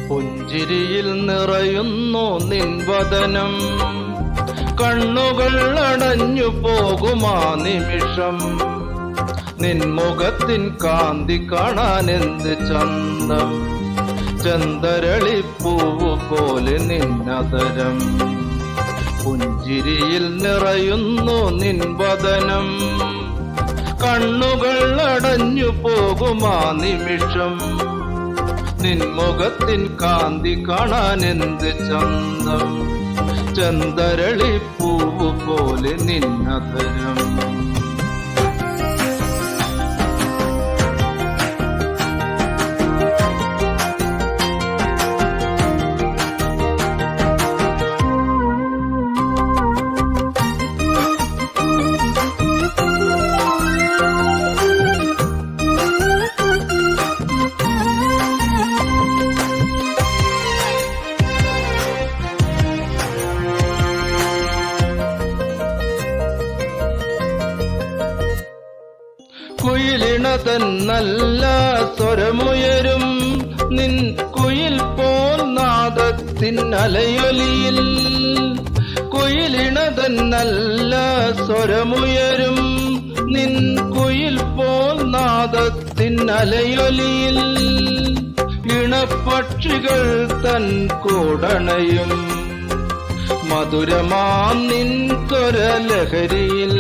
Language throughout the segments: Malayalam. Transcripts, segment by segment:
പുഞ്ചിരിയിൽ നിറയുന്നു നിൻ വദനം, കണ്ണുകൾ അടഞ്ഞു പോകുമാ നിമിഷം. നിൻ മുഖത്തിൻ കാന്തി കാണാൻ എന്ത് ചന്തം, ചന്ദരളിപ്പൂവ് പോലെ നിന്നതരം. പുഞ്ചിരിയിൽ നിറയുന്നു നിൻ വദനം, കണ്ണുകൾ അടഞ്ഞു പോകുമാ നിമിഷം. നിൻ മുഖത്തിൻ കാന്തി കാണാൻ എന്ത് ചന്തം, ചന്ദരളിപ്പൂവ് പോലെ നിന്നതരം. കുയിലിണതൻ നല്ല സ്വരമുയരും നിൻ കുയിൽ പോൽ നാദത്തിൻ അലയൊലിയിൽ. കുയിലിണതൻ നല്ല സ്വരമുയരും നിൻ കുയിൽ പോൽ നാദത്തിൻ അലയൊലിയിൽ. ഇണപ്പക്ഷികൾ തൻ കൂടണയും മധുരമാം നിൻ സ്വരലഹരിയിൽ,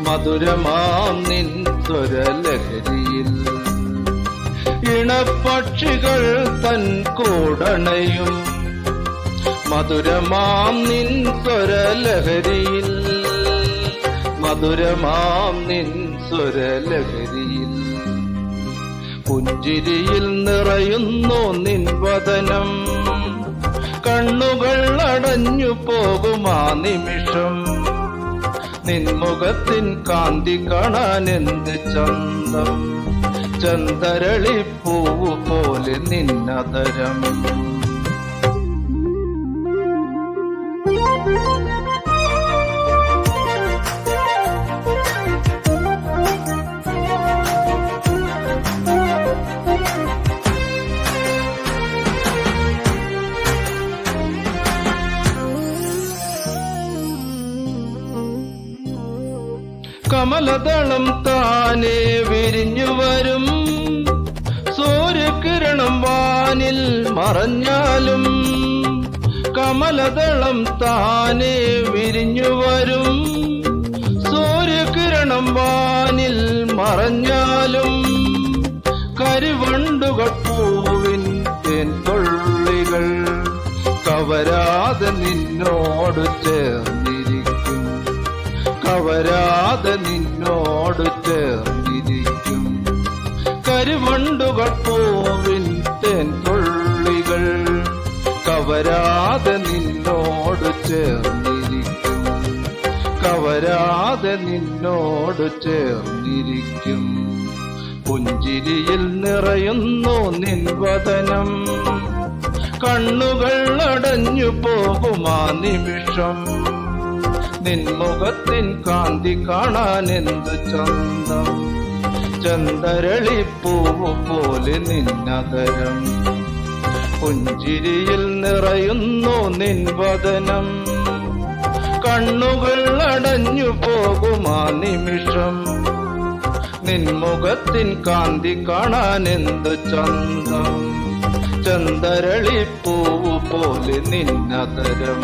മധുരമാം നിൻ സ്വരലഹരിയിൽ. ഇണപ്പക്ഷികൾ തൻ കൂടണയും മധുരമാം നിൻ സ്വരലഹരിയിൽ, മധുരമാം നിൻ സ്വരലഹരിയിൽ. പുഞ്ചിരിയിൽ നിറയുന്നു നിൻ വദനം, കണ്ണുകൾ അടഞ്ഞു പോകുമാ നിമിഷം. നിൻ മുഖത്തിൻ കാന്തി കാണാൻ എന്ത് ചന്തം, ചന്ദരളിപ്പൂവ് പോലെ നിന്നതരം. കമലദളം താനെ വിരിഞ്ഞു വരും, സൂര്യകിരണം വാനിൽ മറഞ്ഞാലും. കമലദളം താനെ വിരിഞ്ഞു വരും, സൂര്യകിരണം വാനിൽ മറഞ്ഞാലും. കരിവണ്ടുകൾ പൂവിൻ തേൻതുള്ളികൾ കവരാതെ നിന്നോട് ചേർന്നിരിക്കും, കവരാതെ നിന്നോട് ചേർന്നിരിക്കും. കരിവണ്ടുകൾ പൂവിൻ തേൻതുള്ളികൾ കവരാതെ നിന്നോട് ചേർന്നിരിക്കും, കവരാതെ നിന്നോട് ചേർന്നിരിക്കും. പുഞ്ചിരിയിൽ നിറയുന്നു നിൻ വദനം, കണ്ണുകൾ അടഞ്ഞു പോകുമാ നിമിഷം. നിൻ മുഖത്തിൻ കാന്തി കാണാൻ എന്തു ചന്തം, ചന്ദരളിപ്പൂവ് പോലെ നിന്നതരം. പുഞ്ചിരിയിൽ നിറയുന്നു നിൻ വദനം, കണ്ണുകൾ അടഞ്ഞു പോകുമാ നിമിഷം. നിൻ മുഖത്തിൻ കാന്തി കാണാൻ എന്തു ചന്തം, ചന്ദരളിപ്പൂവ് പോലെ നിന്നതരം.